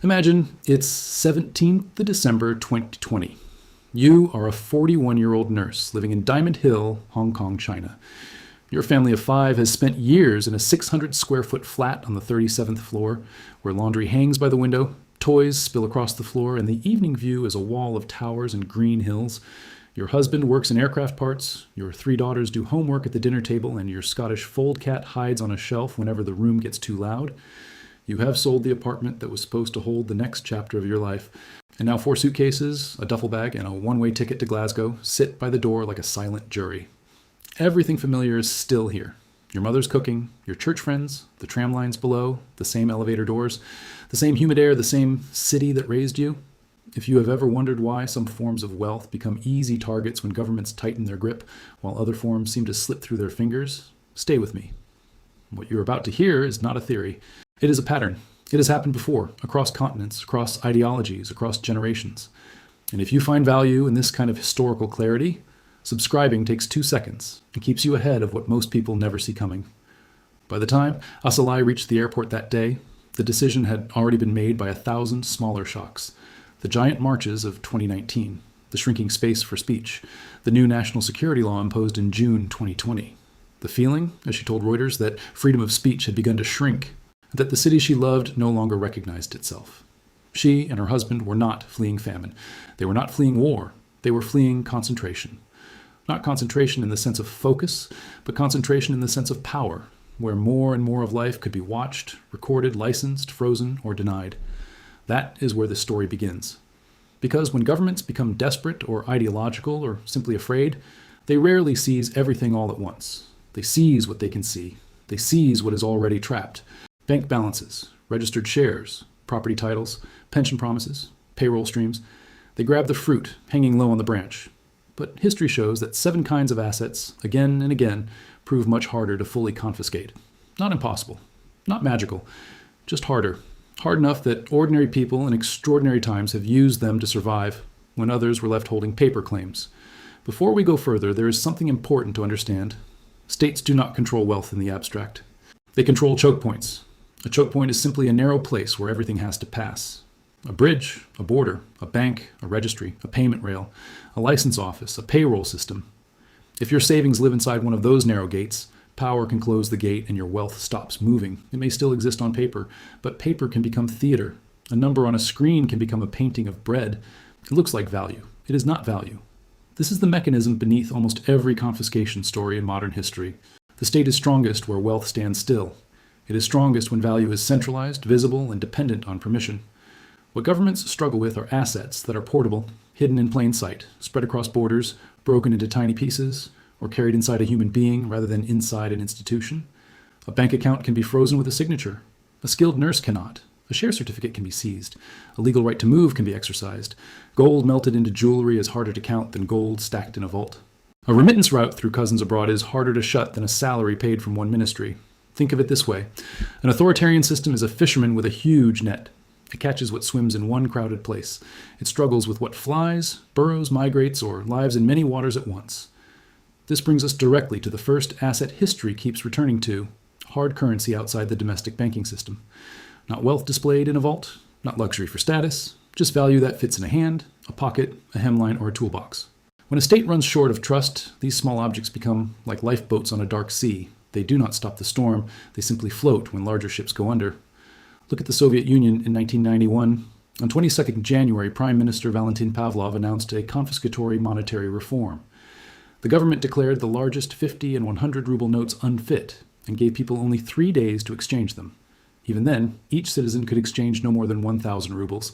Imagine it's 17th of December 2020. You are a 41-year-old nurse living in Diamond Hill, Hong Kong, China. Your family of 5 has spent years in a 600-square-foot flat on the 37th floor, where laundry hangs by the window, toys spill across the floor, and the evening view is a wall of towers and green hills. Your husband works in aircraft parts, your 3 daughters do homework at the dinner table, and your Scottish fold cat hides on a shelf whenever the room gets too loud. You have sold the apartment that was supposed to hold the next chapter of your life, and now 4 suitcases, a duffel bag, and a one-way ticket to Glasgow sit by the door like a silent jury. Everything familiar is still here. Your mother's cooking, your church friends, the tram lines below, the same elevator doors, the same humid air, the same city that raised you. If you have ever wondered why some forms of wealth become easy targets when governments tighten their grip, while other forms seem to slip through their fingers, stay with me. What you're about to hear is not a theory. It is a pattern. It has happened before, across continents, across ideologies, across generations. And if you find value in this kind of historical clarity, subscribing takes 2 seconds and keeps you ahead of what most people never see coming. By the time Asalai reached the airport that day, the decision had already been made by 1,000 smaller shocks. The giant marches of 2019, the shrinking space for speech, the new national security law imposed in June 2020. The feeling, as she told Reuters, that freedom of speech had begun to shrink, that the city she loved no longer recognized itself. She and her husband were not fleeing famine. They were not fleeing war. They were fleeing concentration. Not concentration in the sense of focus, but concentration in the sense of power, where more and more of life could be watched, recorded, licensed, frozen, or denied. That is where this story begins. Because when governments become desperate or ideological or simply afraid, they rarely seize everything all at once. They seize what they can see. They seize what is already trapped. Bank balances, registered shares, property titles, pension promises, payroll streams. They grab the fruit hanging low on the branch. But history shows that 7 kinds of assets, again and again, prove much harder to fully confiscate. Not impossible, not magical, just harder. Hard enough that ordinary people in extraordinary times have used them to survive when others were left holding paper claims. Before we go further, there is something important to understand. States do not control wealth in the abstract. They control choke points. A choke point is simply a narrow place where everything has to pass. A bridge, a border, a bank, a registry, a payment rail, a license office, a payroll system. If your savings live inside one of those narrow gates, power can close the gate and your wealth stops moving. It may still exist on paper, but paper can become theater. A number on a screen can become a painting of bread. It looks like value. It is not value. This is the mechanism beneath almost every confiscation story in modern history. The state is strongest where wealth stands still. It is strongest when value is centralized, visible, and dependent on permission. What governments struggle with are assets that are portable, hidden in plain sight, spread across borders, broken into tiny pieces, or carried inside a human being rather than inside an institution. A bank account can be frozen with a signature. A skilled nurse cannot. A share certificate can be seized. A legal right to move can be exercised. Gold melted into jewelry is harder to count than gold stacked in a vault. A remittance route through cousins abroad is harder to shut than a salary paid from one ministry. Think of it this way. An authoritarian system is a fisherman with a huge net. It catches what swims in one crowded place. It struggles with what flies, burrows, migrates, or lives in many waters at once. This brings us directly to the first asset history keeps returning to: hard currency outside the domestic banking system. Not wealth displayed in a vault, not luxury for status, just value that fits in a hand, a pocket, a hemline, or a toolbox. When a state runs short of trust, these small objects become like lifeboats on a dark sea. They do not stop the storm, they simply float when larger ships go under. Look at the Soviet Union in 1991. On 22nd January, Prime Minister Valentin Pavlov announced a confiscatory monetary reform. The government declared the largest 50 and 100 ruble notes unfit and gave people only 3 days to exchange them. Even then, each citizen could exchange no more than 1,000 rubles.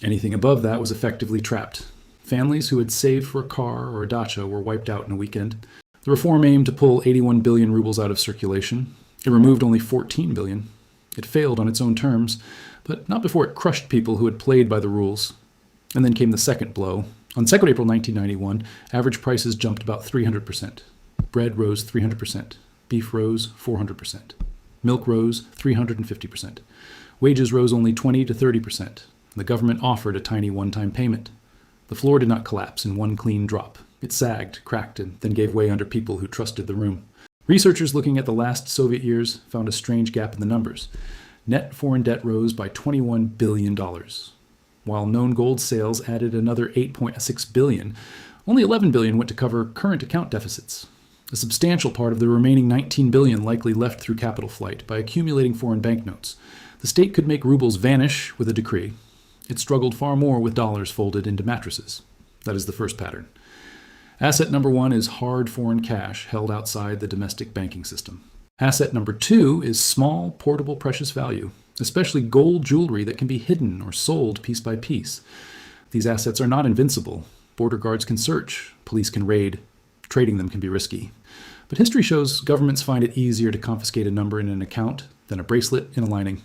Anything above that was effectively trapped. Families who had saved for a car or a dacha were wiped out in a weekend. The reform aimed to pull 81 billion rubles out of circulation. It removed only 14 billion. It failed on its own terms, but not before it crushed people who had played by the rules. And then came the second blow. On 2nd April 1991, average prices jumped about 300%. Bread rose 300%. Beef rose 400%. Milk rose 350%. Wages rose only 20 to 30%. The government offered a tiny one-time payment. The floor did not collapse in one clean drop. It sagged, cracked, and then gave way under people who trusted the room. Researchers looking at the last Soviet years found a strange gap in the numbers. Net foreign debt rose by $21 billion. While known gold sales added another $8.6 billion, only $11 billion went to cover current account deficits. A substantial part of the remaining $19 billion likely left through capital flight by accumulating foreign banknotes. The state could make rubles vanish with a decree. It struggled far more with dollars folded into mattresses. That is the first pattern. Asset number one is hard foreign cash held outside the domestic banking system. Asset number two is small, portable precious value, especially gold jewelry that can be hidden or sold piece by piece. These assets are not invincible. Border guards can search, police can raid. Trading them can be risky. But history shows governments find it easier to confiscate a number in an account than a bracelet in a lining.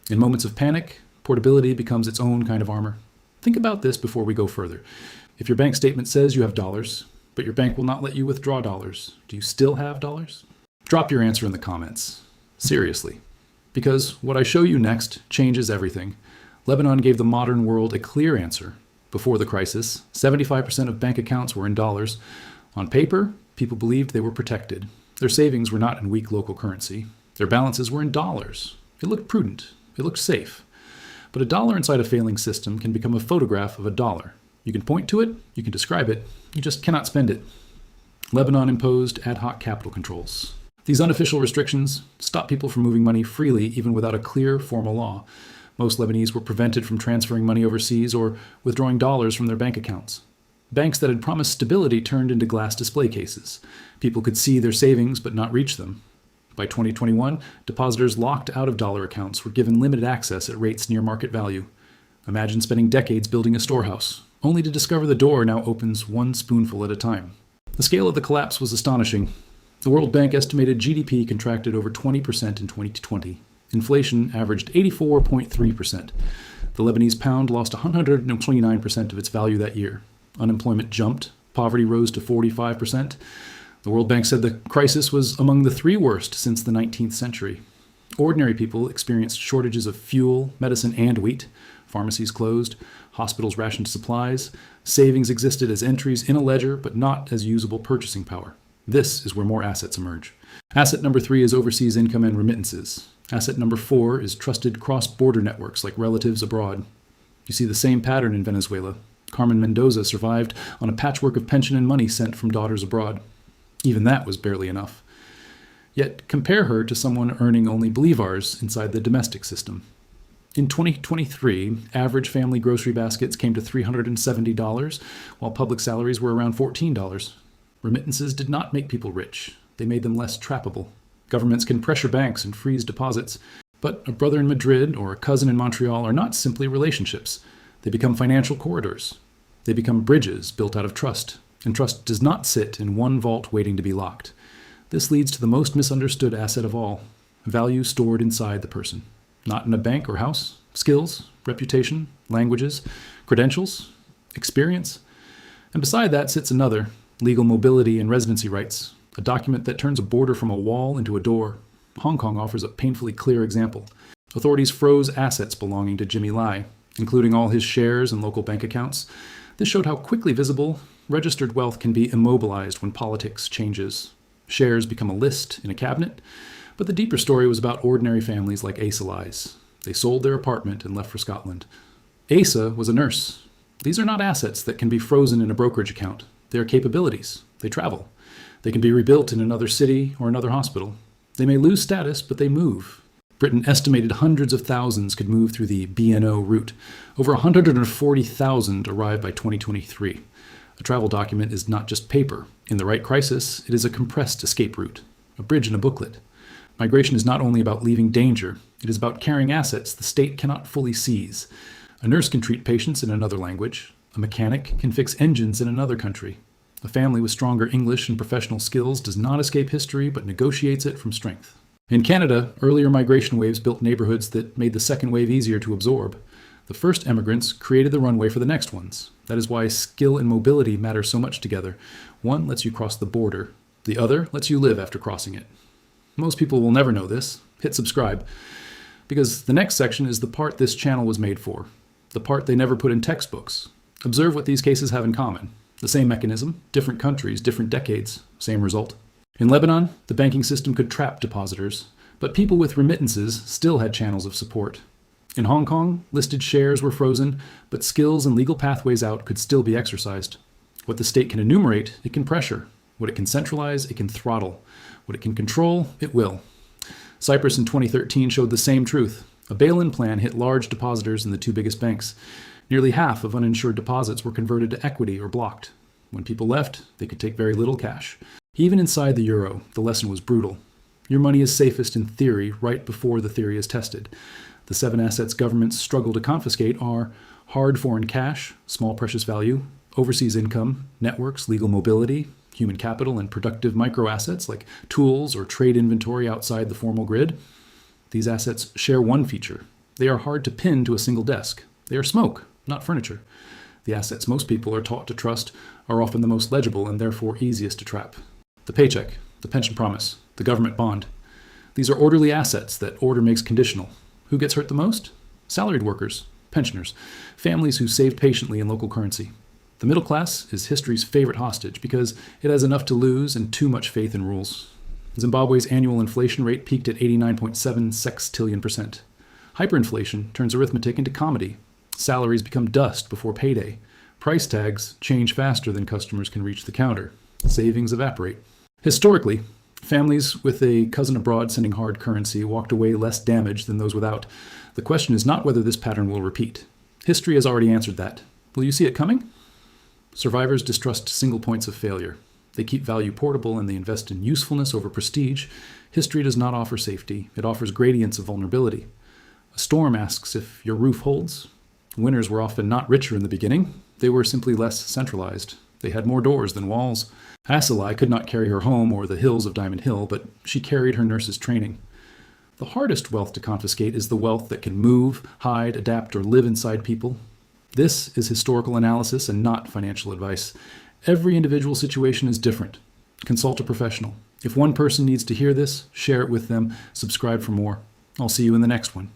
In moments of panic, portability becomes its own kind of armor. Think about this before we go further. If your bank statement says you have dollars, but your bank will not let you withdraw dollars, do you still have dollars? Drop your answer in the comments. Seriously. Because what I show you next changes everything. Lebanon gave the modern world a clear answer. Before the crisis, 75% of bank accounts were in dollars. On paper, people believed they were protected. Their savings were not in weak local currency. Their balances were in dollars. It looked prudent. It looked safe. But a dollar inside a failing system can become a photograph of a dollar. You can point to it, you can describe it, you just cannot spend it. Lebanon imposed ad hoc capital controls. These unofficial restrictions stop people from moving money freely even without a clear formal law. Most Lebanese were prevented from transferring money overseas or withdrawing dollars from their bank accounts. Banks that had promised stability turned into glass display cases. People could see their savings but not reach them. By 2021, depositors locked out of dollar accounts were given limited access at rates near market value. Imagine spending decades building a storehouse, only to discover the door now opens one spoonful at a time. The scale of the collapse was astonishing. The World Bank estimated GDP contracted over 20% in 2020. Inflation averaged 84.3%. The Lebanese pound lost 129% of its value that year. Unemployment jumped. Poverty rose to 45%. The World Bank said the crisis was among the three worst since the 19th century. Ordinary people experienced shortages of fuel, medicine, and wheat. Pharmacies closed. Hospitals rationed supplies. Savings existed as entries in a ledger, but not as usable purchasing power. This is where more assets emerge. Asset number three is overseas income and remittances. Asset number four is trusted cross-border networks like relatives abroad. You see the same pattern in Venezuela. Carmen Mendoza survived on a patchwork of pension and money sent from daughters abroad. Even that was barely enough. Yet compare her to someone earning only bolivars inside the domestic system. In 2023, average family grocery baskets came to $370, while public salaries were around $14. Remittances did not make people rich. They made them less trappable. Governments can pressure banks and freeze deposits, but a brother in Madrid or a cousin in Montreal are not simply relationships. They become financial corridors. They become bridges built out of trust, and trust does not sit in one vault waiting to be locked. This leads to the most misunderstood asset of all, value stored inside the person. Not in a bank or house, skills, reputation, languages, credentials, experience. And beside that sits another, legal mobility and residency rights, a document that turns a border from a wall into a door. Hong Kong offers a painfully clear example. Authorities froze assets belonging to Jimmy Lai, including all his shares and local bank accounts. This showed how quickly visible, registered wealth can be immobilized when politics changes. Shares become a list in a cabinet, but the deeper story was about ordinary families like Asa. They sold their apartment and left for Scotland. Asa was a nurse. These are not assets that can be frozen in a brokerage account. They are capabilities. They travel. They can be rebuilt in another city or another hospital. They may lose status, but they move. Britain estimated hundreds of thousands could move through the BNO route. Over 140,000 arrived by 2023. A travel document is not just paper. In the right crisis, it is a compressed escape route, a bridge in a booklet. Migration is not only about leaving danger, it is about carrying assets the state cannot fully seize. A nurse can treat patients in another language. A mechanic can fix engines in another country. A family with stronger English and professional skills does not escape history but negotiates it from strength. In Canada, earlier migration waves built neighborhoods that made the second wave easier to absorb. The first immigrants created the runway for the next ones. That is why skill and mobility matter so much together. One lets you cross the border. The other lets you live after crossing it. Most people will never know this. Hit subscribe. Because the next section is the part this channel was made for. The part they never put in textbooks. Observe what these cases have in common. The same mechanism, different countries, different decades, same result. In Lebanon, the banking system could trap depositors. But people with remittances still had channels of support. In Hong Kong, listed shares were frozen, but skills and legal pathways out could still be exercised. What the state can enumerate, it can pressure. What it can centralize, it can throttle. What it can control, it will. Cyprus in 2013 showed the same truth. A bail-in plan hit large depositors in the two biggest banks. Nearly half of uninsured deposits were converted to equity or blocked. When people left, they could take very little cash. Even inside the euro, the lesson was brutal. Your money is safest in theory right before the theory is tested. The 7 assets governments struggle to confiscate are hard foreign cash, small precious value, overseas income, networks, legal mobility, human capital, and productive micro-assets like tools or trade inventory outside the formal grid. These assets share one feature. They are hard to pin to a single desk. They are smoke, not furniture. The assets most people are taught to trust are often the most legible and therefore easiest to trap. The paycheck, the pension promise, the government bond. These are orderly assets that order makes conditional. Who gets hurt the most? Salaried workers, pensioners, families who saved patiently in local currency. The middle class is history's favorite hostage because it has enough to lose and too much faith in rules. Zimbabwe's annual inflation rate peaked at 89.7 sextillion%. Hyperinflation turns arithmetic into comedy. Salaries become dust before payday. Price tags change faster than customers can reach the counter. Savings evaporate. Historically, families with a cousin abroad sending hard currency walked away less damaged than those without. The question is not whether this pattern will repeat. History has already answered that. Will you see it coming? Survivors distrust single points of failure. They keep value portable and they invest in usefulness over prestige. History does not offer safety. It offers gradients of vulnerability. A storm asks if your roof holds. Winners were often not richer in the beginning. They were simply less centralized. They had more doors than walls. Asalai could not carry her home or the hills of Diamond Hill, but she carried her nurse's training. The hardest wealth to confiscate is the wealth that can move, hide, adapt, or live inside people. This is historical analysis and not financial advice. Every individual situation is different. Consult a professional. If one person needs to hear this, share it with them. Subscribe for more. I'll see you in the next one.